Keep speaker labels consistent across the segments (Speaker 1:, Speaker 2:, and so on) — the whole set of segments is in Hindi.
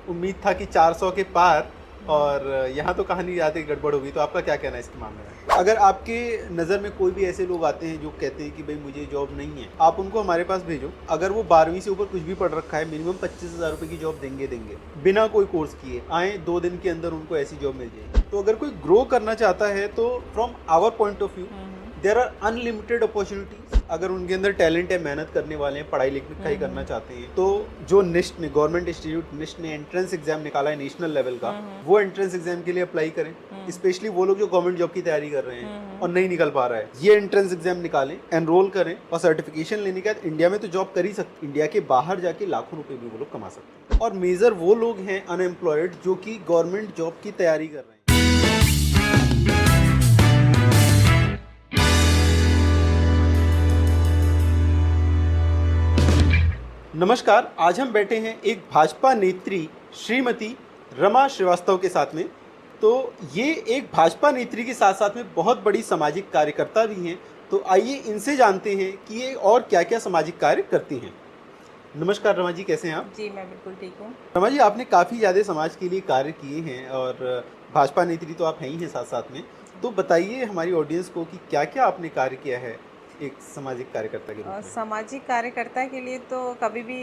Speaker 1: उम्मीद था कि 400 के पार, और यहाँ तो कहानी ज़्यादा गड़बड़ होगी। तो आपका क्या कहना है इसके मामले में? अगर आपके नज़र में कोई भी ऐसे लोग आते हैं जो कहते हैं कि भाई मुझे जॉब नहीं है, आप उनको हमारे पास भेजो। अगर वो 12वीं से ऊपर कुछ भी पढ़ रखा है, मिनिमम 25,000 रुपये की जॉब देंगे बिना कोई कोर्स किए। आए 2 दिन के अंदर उनको ऐसी जॉब मिल जाएगी। तो अगर कोई ग्रो करना चाहता है तो from our point of view there are unlimited opportunities. अगर उनके अंदर टैलेंट है, मेहनत करने वाले हैं, पढ़ाई लिखाई करना चाहते हैं, तो जो निस्ट ने गवर्नमेंट इंस्टीट्यूट निस्ट ने एंट्रेंस एग्जाम निकाला है नेशनल लेवल का, वो एंट्रेंस एग्जाम के लिए अप्लाई करें। स्पेशली वो लोग जो गवर्नमेंट जॉब की तैयारी कर रहे हैं और नहीं निकल पा रहा है, ये एंट्रेंस एग्जाम निकालें, एनरोल करें और सर्टिफिकेशन लेने के बाद इंडिया में तो जॉब कर ही सकते, इंडिया के बाहर जाके लाखों रुपए भी वो लोग कमा सकते हैं। और मेजर वो लोग हैं अनएम्प्लॉयड जो कि गवर्नमेंट जॉब की तैयारी कर रहे हैं। नमस्कार, आज हम बैठे हैं एक भाजपा नेत्री श्रीमती रमा श्रीवास्तव के साथ में। तो ये एक भाजपा नेत्री के साथ साथ में बहुत बड़ी सामाजिक कार्यकर्ता भी हैं। तो आइए इनसे जानते हैं कि ये और क्या क्या सामाजिक कार्य करती हैं। नमस्कार रमा जी, कैसे हैं आप?
Speaker 2: जी, मैं बिल्कुल ठीक हूँ।
Speaker 1: रमा जी, आपने काफ़ी ज़्यादा समाज के लिए कार्य किए हैं और भाजपा नेत्री तो आप हैं ही हैं साथ साथ में। तो बताइए हमारी ऑडियंस को कि क्या क्या आपने कार्य किया है एक सामाजिक कार्यकर्ता के रूप में।
Speaker 2: सामाजिक कार्यकर्ता के लिए तो कभी भी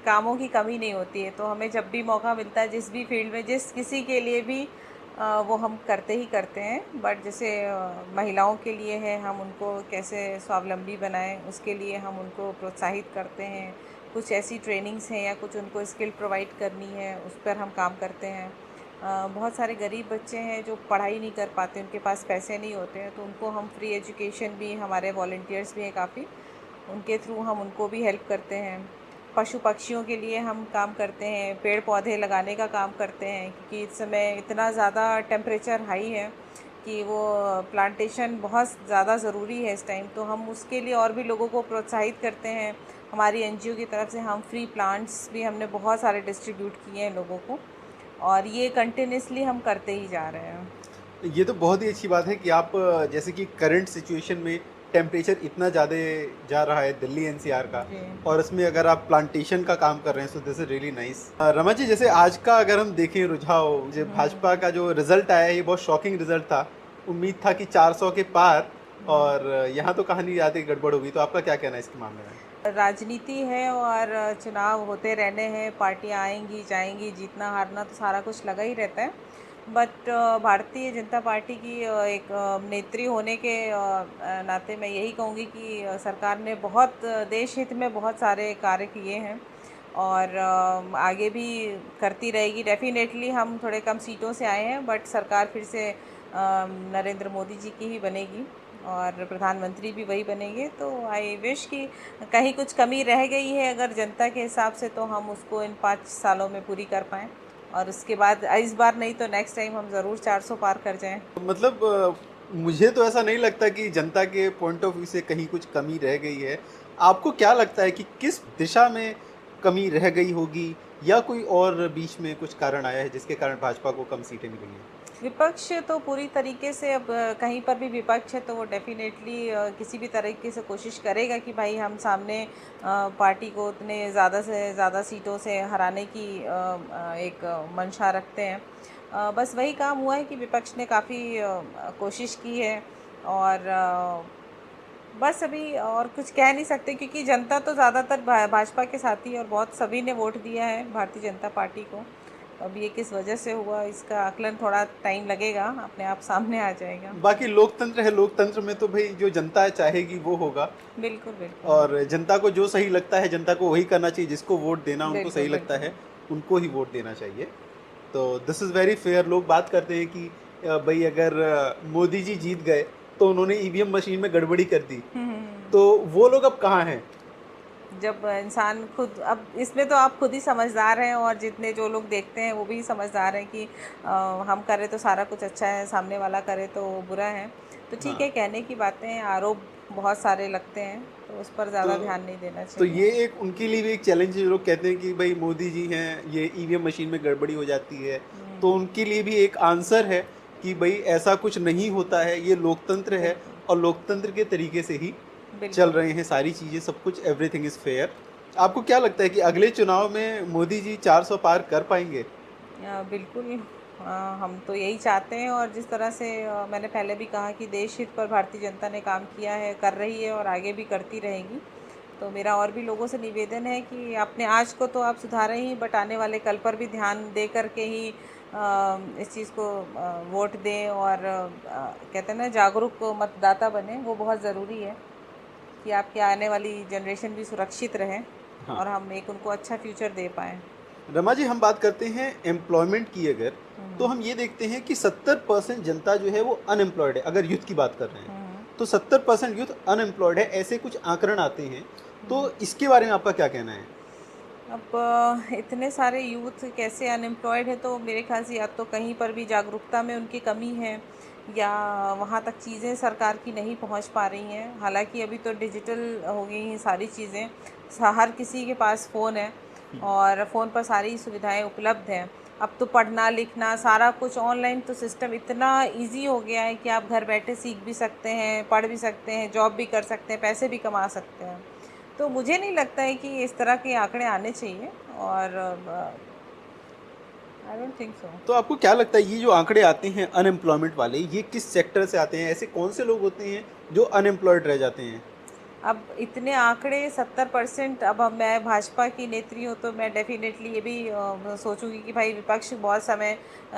Speaker 2: कामों की कमी नहीं होती है। तो हमें जब भी मौका मिलता है, जिस भी फील्ड में, जिस किसी के लिए भी वो हम करते ही करते हैं। बट जैसे महिलाओं के लिए है, हम उनको कैसे स्वावलंबी बनाएं, उसके लिए हम उनको प्रोत्साहित करते हैं। कुछ ऐसी ट्रेनिंग्स हैं या कुछ उनको स्किल प्रोवाइड करनी है, उस पर हम काम करते हैं। बहुत सारे गरीब बच्चे हैं जो पढ़ाई नहीं कर पाते, उनके पास पैसे नहीं होते हैं, तो उनको हम फ्री एजुकेशन भी, हमारे वॉलंटियर्स भी हैं काफ़ी, उनके थ्रू हम उनको भी हेल्प करते हैं। पशु पक्षियों के लिए हम काम करते हैं, पेड़ पौधे लगाने का काम करते हैं, क्योंकि इस समय इतना ज़्यादा टेम्परेचर हाई है कि वो प्लांटेशन बहुत ज़्यादा ज़रूरी है इस टाइम। तो हम उसके लिए और भी लोगों को प्रोत्साहित करते हैं। हमारी एनजीओ की तरफ से हम फ्री प्लांट्स भी हमने बहुत सारे डिस्ट्रीब्यूट किए हैं लोगों को, और ये कंटिन्यूसली हम करते ही जा रहे हैं।
Speaker 1: ये तो बहुत ही अच्छी बात है कि आप जैसे कि करंट सिचुएशन में टेम्परेचर इतना ज़्यादा जा रहा है दिल्ली एनसीआर का, और इसमें अगर आप प्लांटेशन का काम कर रहे हैं, so this is really nice. Rama ji, जैसे आज का अगर हम देखें रुझाव, जो भाजपा का जो रिजल्ट आया है, ये बहुत शॉकिंग रिजल्ट था। उम्मीद था कि 400 के पार, और यहाँ तो कहानी ज़्यादा गड़बड़ होगी। तो आपका क्या कहना है इसके मामले में?
Speaker 2: राजनीति है और चुनाव होते रहने हैं, पार्टियां आएंगी जाएंगी, जीतना हारना तो सारा कुछ लगा ही रहता है। बट भारतीय जनता पार्टी की एक नेत्री होने के नाते मैं यही कहूँगी कि सरकार ने बहुत देश हित में बहुत सारे कार्य किए हैं और आगे भी करती रहेगी। डेफिनेटली हम थोड़े कम सीटों से आए हैं, बट सरकार फिर से नरेंद्र मोदी जी की ही बनेगी और प्रधानमंत्री भी वही बनेंगे। तो आई विश कि कहीं कुछ कमी रह गई है अगर जनता के हिसाब से, तो हम उसको इन 5 सालों में पूरी कर पाएँ, और उसके बाद इस बार नहीं तो नेक्स्ट टाइम हम ज़रूर 400 पार कर जाएं।
Speaker 1: मतलब मुझे तो ऐसा नहीं लगता कि जनता के पॉइंट ऑफ व्यू से कहीं कुछ कमी रह गई है। आपको क्या लगता है कि किस दिशा में कमी रह गई होगी, या कोई और बीच में कुछ कारण आया है जिसके कारण भाजपा को कम सीटें मिली हैं?
Speaker 2: विपक्ष तो पूरी तरीके से, अब कहीं पर भी विपक्ष है तो वो डेफिनेटली किसी भी तरीके से कोशिश करेगा कि भाई हम सामने पार्टी को उतने ज़्यादा से ज़्यादा सीटों से हराने की एक मंशा रखते हैं। बस वही काम हुआ है कि विपक्ष ने काफ़ी कोशिश की है, और बस अभी और कुछ कह नहीं सकते, क्योंकि जनता तो ज़्यादातर भाजपा के साथ ही, और बहुत सभी ने वोट दिया है भारतीय जनता पार्टी को। अब ये किस वजह से हुआ, इसका आकलन थोड़ा टाइम लगेगा, अपने आप सामने आ जाएगा।
Speaker 1: बाकी लोकतंत्र है, लोकतंत्र में तो भाई जो जनता चाहेगी वो होगा,
Speaker 2: बिल्कुल बिल्कुल।
Speaker 1: और जनता को जो सही लगता है जनता को वही करना चाहिए। जिसको वोट देना उनको सही लगता है, उनको ही वोट देना चाहिए। तो दिस इज़ वेरी फेयर। लोग बात करते हैं कि भाई अगर मोदी जी जीत गए तो उन्होंने ईवीएम मशीन में गड़बड़ी कर दी, तो वो लोग अब कहाँ हैं?
Speaker 2: जब इंसान खुद, अब इसमें तो आप खुद ही समझदार हैं, और जितने जो लोग देखते हैं वो भी समझदार हैं कि हम करें तो सारा कुछ अच्छा है, सामने वाला करे तो बुरा है। तो ठीक है, कहने की बातें हैं, आरोप बहुत सारे लगते हैं, तो उस पर ज़्यादा ध्यान नहीं देना
Speaker 1: तो
Speaker 2: चाहिए।
Speaker 1: ये एक उनके लिए भी एक चैलेंज है। जो लोग कहते हैं कि भाई मोदी जी हैं, ये ईवीएम मशीन में गड़बड़ी हो जाती है, तो उनके लिए भी एक आंसर है कि भाई ऐसा कुछ नहीं होता है, ये लोकतंत्र है और लोकतंत्र के तरीके से ही चल रहे हैं सारी चीज़ें, सब कुछ, एवरीथिंग इज़ फेयर। आपको क्या लगता है कि अगले चुनाव में मोदी जी 400 पार कर पाएंगे?
Speaker 2: बिल्कुल। हम तो यही चाहते हैं, और जिस तरह से मैंने पहले भी कहा कि देश हित पर भारतीय जनता ने काम किया है, कर रही है और आगे भी करती रहेगी। तो मेरा और भी लोगों से निवेदन है कि अपने आज को तो आप सुधारें ही, बट आने वाले कल पर भी ध्यान दे करके ही इस चीज़ को वोट दें, और कहते हैं ना, जागरूक मतदाता बने। वो बहुत ज़रूरी है कि आपकी आने वाली जनरेशन भी सुरक्षित रहे
Speaker 1: हाँ।
Speaker 2: और हम एक उनको अच्छा फ्यूचर दे पाएँ।
Speaker 1: रमा जी, हम बात करते हैं एम्प्लॉयमेंट की अगर, तो हम ये देखते हैं कि 70% जनता जो है वो अनएम्प्लॉयड है। अगर यूथ की बात कर रहे हैं तो 70% यूथ अनएम्प्लॉयड है, ऐसे कुछ आंकड़े आते हैं। तो इसके बारे में आपका क्या कहना है?
Speaker 2: अब इतने सारे यूथ कैसे अनएम्प्लॉयड है, तो मेरे ख्याल से या तो कहीं पर भी जागरूकता में उनकी कमी है, या वहाँ तक चीज़ें सरकार की नहीं पहुँच पा रही हैं। हालांकि अभी तो डिजिटल हो गई हैं सारी चीज़ें, हर किसी के पास फ़ोन है और फ़ोन पर सारी सुविधाएं उपलब्ध हैं। अब तो पढ़ना लिखना सारा कुछ ऑनलाइन, तो सिस्टम इतना इजी हो गया है कि आप घर बैठे सीख भी सकते हैं, पढ़ भी सकते हैं, जॉब भी कर सकते हैं, पैसे भी कमा सकते हैं। तो मुझे नहीं लगता है कि इस तरह के आंकड़े आने चाहिए, और आई डोंट थिंक सो।
Speaker 1: तो आपको क्या लगता है ये जो आंकड़े आते हैं अनएम्प्लॉयमेंट वाले, ये किस सेक्टर से आते हैं? ऐसे कौन से लोग होते हैं जो अनएम्प्लॉयड रह जाते हैं?
Speaker 2: अब इतने आंकड़े 70%, अब मैं भाजपा की नेत्री हूँ तो मैं डेफिनेटली ये भी सोचूंगी कि भाई विपक्ष बहुत समय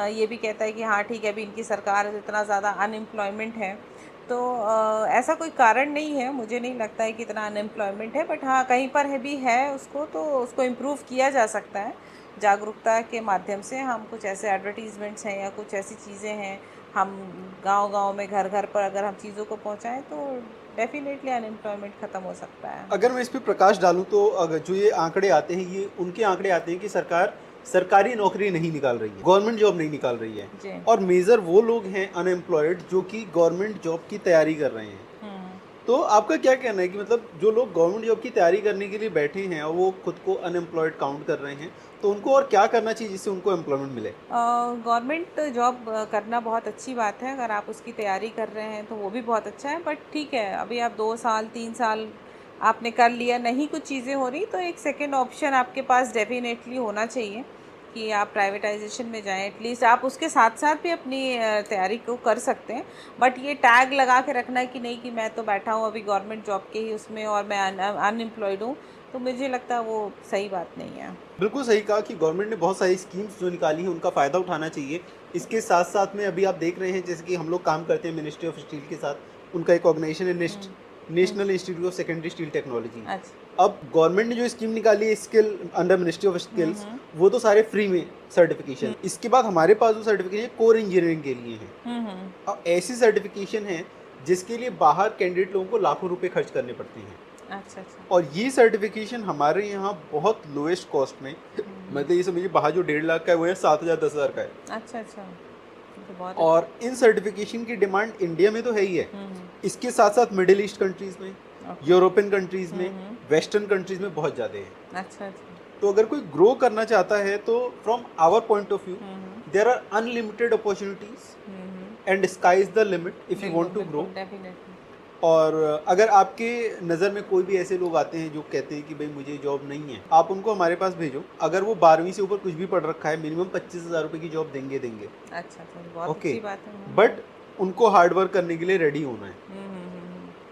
Speaker 2: ये भी कहता है कि हाँ ठीक है, अभी इनकी सरकार है तो इतना ज़्यादा अनएम्प्लॉयमेंट है। तो ऐसा कोई कारण नहीं है, मुझे नहीं लगता है कि इतना अनएम्प्लॉयमेंट है, बट हाँ कहीं पर है भी है उसको, तो उसको इम्प्रूव किया जा सकता है जागरूकता के माध्यम से। हम कुछ ऐसे एडवर्टीजमेंट्स हैं या कुछ ऐसी चीज़ें हैं, हम गांव-गांव में घर घर पर अगर हम चीज़ों को पहुंचाएं तो डेफिनेटली अनएम्प्लॉयमेंट ख़त्म हो सकता है।
Speaker 1: अगर मैं इस पे प्रकाश डालूं तो अगर जो ये आंकड़े आते हैं, ये उनके आंकड़े आते हैं कि सरकार सरकारी नौकरी नहीं निकाल रही है, गवर्नमेंट जॉब नहीं निकाल रही है।
Speaker 2: जी।
Speaker 1: और मेजर वो लोग हैं अनएम्प्लॉयड जो कि गवर्नमेंट जॉब की तैयारी कर रहे हैं। तो आपका क्या कहना है कि मतलब जो लोग गवर्नमेंट जॉब की तैयारी करने के लिए बैठे हैं और वो खुद को अनएम्प्लॉयड काउंट कर रहे हैं, तो उनको और क्या करना चाहिए जिससे उनको एम्प्लॉयमेंट मिले?
Speaker 2: गवर्नमेंट जॉब करना बहुत अच्छी बात है, अगर आप उसकी तैयारी कर रहे हैं तो वो भी बहुत अच्छा है, बट ठीक है, अभी आप 2 साल 3 साल आपने कर लिया, नहीं कुछ चीज़ें हो रही, तो एक सेकेंड ऑप्शन आपके पास डेफिनेटली होना चाहिए कि आप प्राइवेटाइजेशन में जाएं। एटलीस्ट आप उसके साथ साथ भी अपनी तैयारी को कर सकते हैं, बट ये टैग लगा के रखना है कि नहीं कि मैं तो बैठा हूँ अभी गवर्नमेंट जॉब के ही उसमें और मैं अनएम्प्लॉयड हूँ, तो मुझे लगता है वो सही बात नहीं है।
Speaker 1: बिल्कुल सही कहा कि गवर्नमेंट ने बहुत सारी स्कीम्स जो निकाली हैं उनका फ़ायदा उठाना चाहिए। इसके साथ साथ में अभी आप देख रहे हैं जैसे कि हम लोग काम करते हैं मिनिस्ट्री ऑफ स्टील के साथ, उनका एक ऑर्गेनाइजेशन है national institute of secondary steel technology.
Speaker 2: अच्छा।
Speaker 1: अब गवर्नमेंट ने जो स्कीम निकाली है skill under ministry of skills, वो तो सारे फ्री में सर्टिफिकेशन। इसके बाद हमारे पास जो सर्टिफिकेशन कोर इंजीनियरिंग के लिए है। अब ऐसी सर्टिफिकेशन है जिसके लिए बाहर कैंडिडेट लोगों को लाखों रुपए खर्च करने पड़ते हैं।
Speaker 2: अच्छा अच्छा।
Speaker 1: और ये सर्टिफिकेशन हमारे यहाँ बहुत लोएस्ट कॉस्ट में, मतलब ये समझिए बाहर जो 1.5 लाख का है वो है 7,000 10,000 का है।
Speaker 2: अच्छा अच्छा, तो बहुत
Speaker 1: और इन सर्टिफिकेशन की डिमांड इंडिया में तो है ही है, इसके साथ साथ मिडिल ईस्ट कंट्रीज में, यूरोपियन कंट्रीज में, वेस्टर्न कंट्रीज में बहुत ज़्यादा है।
Speaker 2: अच्छा अच्छा।
Speaker 1: तो अगर कोई ग्रो करना चाहता है तो from our point of view there are unlimited opportunities and sky is the limit if you want to grow.
Speaker 2: Definitely.
Speaker 1: और अगर आपके नज़र में कोई भी ऐसे लोग आते हैं जो कहते हैं कि भाई मुझे जॉब नहीं है, आप उनको हमारे पास भेजो। अगर वो 12वीं से ऊपर कुछ भी पढ़ रखा है, मिनिमम 25,000 रुपये की जॉब देंगे।
Speaker 2: अच्छा अच्छा, बहुत
Speaker 1: ओके,
Speaker 2: अच्छी बात है।
Speaker 1: बट उनको हार्ड वर्क करने के लिए रेडी होना है।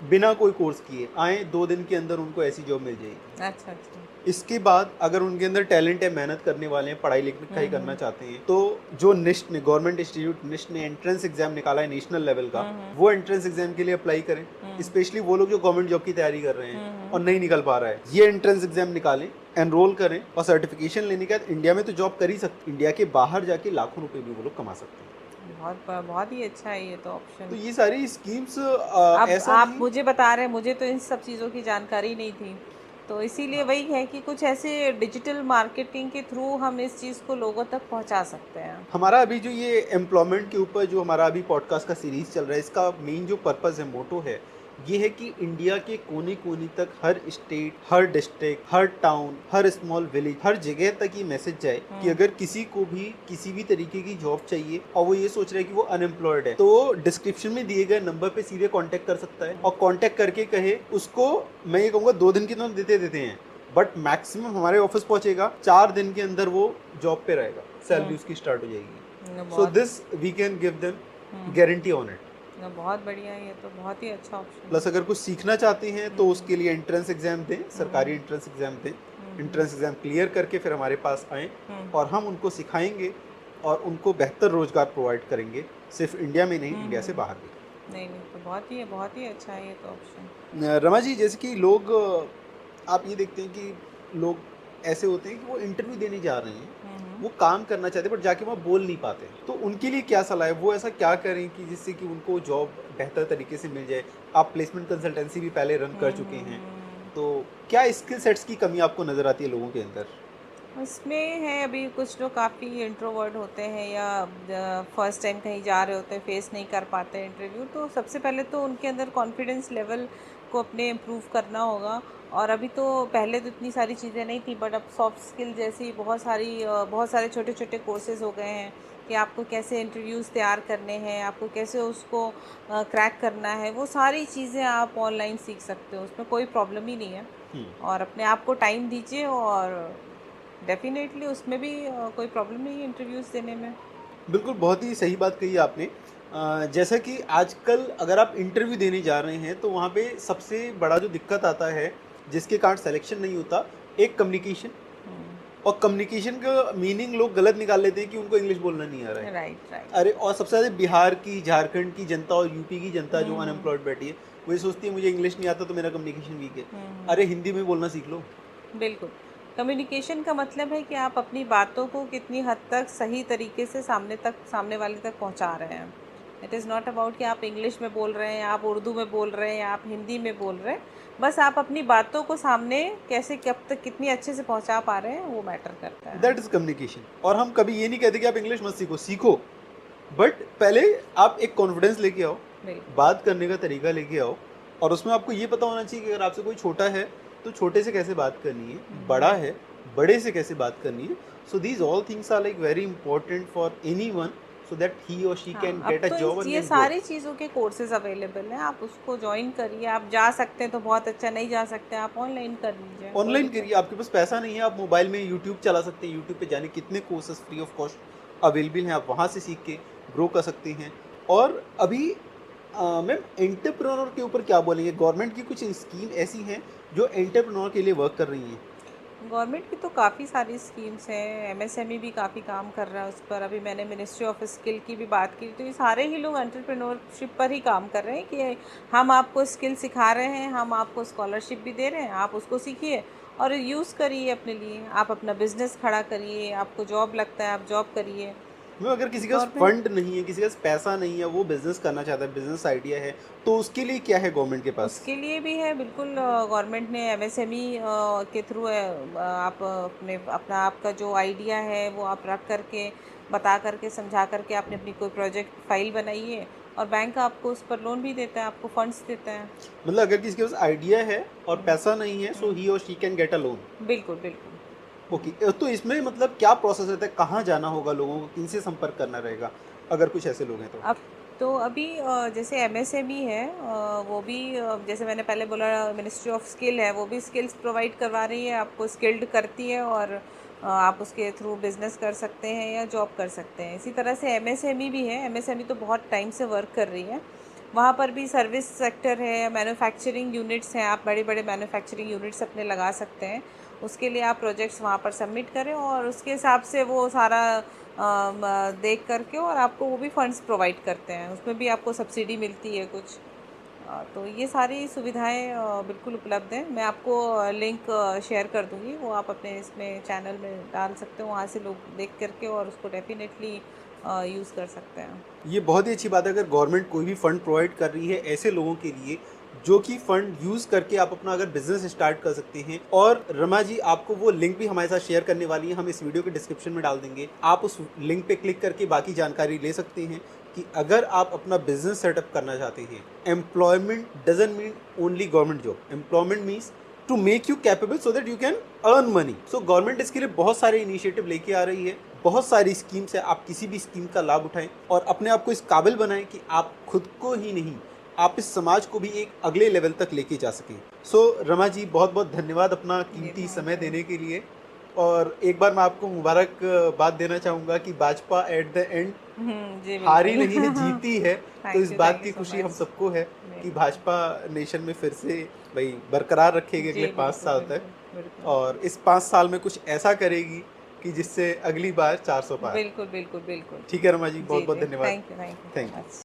Speaker 1: बिना कोई कोर्स किए आए, 2 दिन के अंदर उनको ऐसी जॉब मिल जाएगी।
Speaker 2: अच्छा अच्छा।
Speaker 1: इसके बाद अगर उनके अंदर टैलेंट है, मेहनत करने वाले हैं, पढ़ाई लिखाई करना चाहते हैं, तो जो निस्ट ने गवर्नमेंट इंस्टीट्यूट निस्ट ने एंट्रेंस एग्जाम निकाला है नेशनल लेवल का, वो एंट्रेंस एग्जाम के लिए अप्लाई करें। स्पेशली वो लोग जो गवर्नमेंट जॉब की तैयारी कर रहे हैं और नहीं निकल पा रहा है, ये एंट्रेंस एग्जाम निकालें, एनरोल करें और सर्टिफिकेशन लेने के बाद इंडिया में तो जॉब कर ही सकते, इंडिया के बाहर जाके लाखों रुपए भी वो लोग कमा सकते हैं।
Speaker 2: बहुत ही अच्छा है ये तो ऑप्शन।
Speaker 1: तो ये सारी स्कीम्स
Speaker 2: अब
Speaker 1: ऐसा
Speaker 2: आप
Speaker 1: नहीं,
Speaker 2: मुझे बता रहे हैं, मुझे तो इन सब चीज़ों की जानकारी नहीं थी, तो इसीलिए वही है कि कुछ ऐसे डिजिटल मार्केटिंग के थ्रू हम इस चीज़ को लोगों तक पहुंचा सकते हैं।
Speaker 1: हमारा अभी जो ये एम्प्लॉयमेंट के ऊपर जो हमारा अभी पॉडकास्ट का सीरीज चल रहा है, इसका मेन जो पर्पस है, मोटो है, ये है कि इंडिया के कोने कोने तक, हर स्टेट, हर डिस्ट्रिक्ट, हर टाउन, हर स्मॉल विलेज, हर जगह तक ये मैसेज जाए कि अगर किसी को भी किसी भी तरीके की जॉब चाहिए और वो ये सोच रहा है कि वो अनएम्प्लॉयड है, तो डिस्क्रिप्शन में दिए गए नंबर पे सीधे कांटेक्ट कर सकता है और कांटेक्ट करके कहे उसको, मैं ये कहूँगा 2 दिन की तो देते हैं, बट मैक्सिमम हमारे ऑफिस पहुंचेगा 4 दिन के अंदर वो जॉब पे रहेगा, सैलरी उसकी स्टार्ट हो जाएगी। सो
Speaker 2: बहुत
Speaker 1: this we can give them guarantee on it.
Speaker 2: बहुत बढ़िया है, ये तो बहुत ही अच्छा ऑप्शन
Speaker 1: प्लस अगर कुछ सीखना चाहते हैं तो उसके लिए एंट्रेंस एग्जाम दें, सरकारी एंट्रेंस एग्जाम दें, एंट्रेंस एग्जाम क्लियर करके फिर हमारे पास आएँ और हम उनको सिखाएंगे और उनको बेहतर रोजगार प्रोवाइड करेंगे, सिर्फ इंडिया में नहीं, इंडिया से बाहर भी।
Speaker 2: नहीं नहीं, तो बहुत ही अच्छा है ये तो ऑप्शन।
Speaker 1: रमा जी, जैसे कि लोग आप ये देखते हैं कि लोग ऐसे होते हैं कि वो इंटरव्यू देने जा रहे हैं, वो काम करना चाहते हैं बट जाके वहाँ बोल नहीं पाते, तो उनके लिए क्या सलाह है, वो ऐसा क्या करें कि जिससे कि उनको जॉब बेहतर तरीके से मिल जाए? आप प्लेसमेंट कंसल्टेंसी भी पहले रन कर चुके हैं, तो क्या स्किल सेट्स की कमी आपको नज़र आती है लोगों के अंदर?
Speaker 2: उसमें है अभी कुछ लोग काफ़ी इंट्रोवर्ट होते हैं या फर्स्ट टाइम कहीं जा रहे होते हैं, फेस नहीं कर पाते इंटरव्यू, तो सबसे पहले तो उनके अंदर कॉन्फिडेंस लेवल को अपने इम्प्रूव करना होगा। और अभी तो पहले तो इतनी सारी चीज़ें नहीं थी, बट अब सॉफ्ट स्किल जैसी बहुत सारे छोटे छोटे कोर्सेज हो गए हैं कि आपको कैसे इंटरव्यूज़ तैयार करने हैं, आपको कैसे उसको क्रैक करना है, वो सारी चीज़ें आप ऑनलाइन सीख सकते हो, उसमें कोई प्रॉब्लम ही नहीं है। और अपने आप को टाइम दीजिए और डेफिनेटली उसमें भी कोई प्रॉब्लम नहीं है इंटरव्यूज़ देने में।
Speaker 1: बिल्कुल, बहुत ही सही बात कही आपने। जैसा कि आजकल अगर आप इंटरव्यू देने जा रहे हैं तो वहाँ पे सबसे बड़ा जो दिक्कत आता है, जिसके कारण सिलेक्शन नहीं होता, एक कम्युनिकेशन। और कम्युनिकेशन का मीनिंग लोग गलत निकाल लेते हैं कि उनको इंग्लिश बोलना नहीं आ रहा है।
Speaker 2: Right right.
Speaker 1: अरे, और सबसे ज़्यादा बिहार की, झारखंड की जनता और यूपी की जनता जो अनएम्प्लॉयड बैठी है, वो ये सोचती है मुझे इंग्लिश नहीं आता तो मेरा कम्युनिकेशन वीक है। अरे, हिंदी में बोलना सीख लो।
Speaker 2: बिल्कुल, कम्युनिकेशन का मतलब है कि आप अपनी बातों को कितनी हद तक सही तरीके से सामने वाले तक पहुंचा रहे हैं। इट इज़ नॉट अबाउट कि आप इंग्लिश में बोल रहे हैं, आप उर्दू में बोल रहे हैं, आप हिंदी में बोल रहे हैं। बस आप अपनी बातों को सामने कैसे कब तक कितनी अच्छे से पहुंचा पा रहे हैं, वो मैटर करता है।
Speaker 1: That is communication. और हम कभी ये नहीं कहते कि आप इंग्लिश मत सीखो, सीखो, बट पहले आप एक कॉन्फिडेंस लेके आओ, बात करने का तरीका लेके आओ, और उसमें आपको ये पता होना चाहिए कि अगर आपसे कोई छोटा है तो छोटे से कैसे बात करनी है, बड़ा है बड़े से कैसे बात करनी है। So these all things are like very important for anyone, so that he और शी कैन
Speaker 2: अब
Speaker 1: गेट अ
Speaker 2: तो
Speaker 1: जॉब एंड
Speaker 2: ये
Speaker 1: गेट
Speaker 2: सारी चीज़ों के कोर्सेज अवेलेबल हैं, आप उसको ज्वाइन करिए। आप जा सकते हैं तो बहुत अच्छा, नहीं जा सकते आप ऑनलाइन कर लीजिए, कोई
Speaker 1: ऑनलाइन
Speaker 2: दिक्कत
Speaker 1: करिए। आपके पास पैसा नहीं है, आप मोबाइल में यूट्यूब चला सकते हैं, यूट्यूब पे जाने कितने courses free of cost available हैं, आप वहाँ से सीख के ग्रो कर सकते हैं। और अभी मैम, एंटरप्रेन्योर के ऊपर क्या बोलेंगे? गवर्नमेंट की कुछ स्कीम ऐसी हैं जो एंटरप्रेन्योर के लिए वर्क कर रही हैं?
Speaker 2: गवर्नमेंट की तो काफ़ी सारी स्कीम्स हैं, एमएसएमई भी काफ़ी काम कर रहा है उस पर। अभी मैंने मिनिस्ट्री ऑफ स्किल की भी बात की, तो ये सारे ही लोग एंटरप्रेन्योरशिप पर ही काम कर रहे हैं कि हम आपको स्किल सिखा रहे हैं, हम आपको स्कॉलरशिप भी दे रहे हैं, आप उसको सीखिए और यूज़ करिए अपने लिए, आप अपना बिजनेस खड़ा करिए, आपको जॉब लगता है आप जॉब करिए।
Speaker 1: मैम, अगर किसी के पास
Speaker 2: गवर्नमेंट
Speaker 1: फंड नहीं है, किसी के पास पैसा नहीं है, वो बिजनेस करना चाहता है, बिजनेस आइडिया है, तो उसके लिए क्या है गवर्नमेंट के पास?
Speaker 2: उसके लिए भी है बिल्कुल। गवर्नमेंट ने एमएसएमई के थ्रू आप अपना आपका जो आइडिया है वो आप रख करके, बता करके, समझा करके आपने अपनी कोई प्रोजेक्ट फाइल बनाइए और बैंक आपको उस पर लोन भी देता है, आपको फंड्स देता है।
Speaker 1: मतलब अगर किसी के पास आइडिया है और पैसा नहीं है, सो ही और she can get a loan.
Speaker 2: बिल्कुल बिल्कुल।
Speaker 1: ओके, तो इसमें मतलब क्या प्रोसेस रहता है, कहाँ जाना होगा लोगों को, किनसे संपर्क करना रहेगा अगर कुछ ऐसे लोग हैं तो?
Speaker 2: अब तो अभी जैसे एमएसएमई है, वो भी जैसे मैंने पहले बोला, मिनिस्ट्री ऑफ स्किल है, वो भी स्किल्स प्रोवाइड करवा रही है, आपको स्किल्ड करती है और आप उसके थ्रू बिजनेस कर सकते हैं या जॉब कर सकते हैं। इसी तरह से एमएसएमई भी है, एमएसएमई तो बहुत टाइम से वर्क कर रही है, वहाँ पर भी सर्विस सेक्टर है, मैन्युफैक्चरिंग यूनिट्स हैं, आप बड़े बड़े मैन्युफैक्चरिंग यूनिट्स अपने लगा सकते हैं। उसके लिए आप प्रोजेक्ट्स वहाँ पर सबमिट करें और उसके हिसाब से वो सारा देख करके और आपको वो भी फंड्स प्रोवाइड करते हैं, उसमें भी आपको सब्सिडी मिलती है कुछ। तो ये सारी सुविधाएं बिल्कुल उपलब्ध हैं। मैं आपको लिंक शेयर कर दूँगी, वो आप अपने इसमें चैनल में डाल सकते हो, वहाँ से लोग देख करके और उसको डेफिनेटली यूज़ कर सकते हैं।
Speaker 1: ये बहुत ही अच्छी बात है अगर गवर्नमेंट कोई भी फंड प्रोवाइड कर रही है ऐसे लोगों के लिए, जो कि फंड यूज़ करके आप अपना अगर बिजनेस स्टार्ट कर सकते हैं। और रमा जी, आपको वो लिंक भी हमारे साथ शेयर करने वाली है, हम इस वीडियो के डिस्क्रिप्शन में डाल देंगे। आप उस लिंक पे क्लिक करके बाकी जानकारी ले सकते हैं कि अगर आप अपना बिजनेस सेटअप करना चाहते हैं। Employment doesn't mean only government job, employment means to make you capable so that you can earn money. So government इसके लिए बहुत सारे इनिशिएटिव लेके आ रही है, बहुत सारी स्कीम्स है, आप किसी भी स्कीम का लाभ उठाएं और अपने आप को इस काबिल बनाएं कि आप खुद को ही नहीं, आप इस समाज को भी एक अगले लेवल तक लेके जा सकें। सो रमा जी, बहुत बहुत धन्यवाद अपना कीमती
Speaker 2: जी,
Speaker 1: समय
Speaker 2: थैंक यू।
Speaker 1: देने के लिए। और एक बार मैं आपको मुबारकबाद देना चाहूँगा कि भाजपा एट द एंड
Speaker 2: जी
Speaker 1: हारी
Speaker 2: बिल्कुल।
Speaker 1: नहीं है, जीती है। तो इस बात
Speaker 2: थैंक यू
Speaker 1: की
Speaker 2: सो
Speaker 1: खुशी हम
Speaker 2: मच।
Speaker 1: सबको है कि
Speaker 2: जी,
Speaker 1: भाजपा नेशन में फिर से भाई बरकरार रखेगी अगले
Speaker 2: जी
Speaker 1: 5
Speaker 2: बिल्कुल,
Speaker 1: साल तक,
Speaker 2: बिल्कुल, बिल्कुल।
Speaker 1: और इस 5 साल में कुछ ऐसा करेगी कि जिससे अगली बार 400 पार।
Speaker 2: बिल्कुल, बिल्कुल, बिल्कुल।
Speaker 1: ठीक है रमा जी,
Speaker 2: जी,
Speaker 1: बहुत-बहुत
Speaker 2: जी।
Speaker 1: धन्यवाद।
Speaker 2: Thank you so
Speaker 1: thank you.
Speaker 2: Much.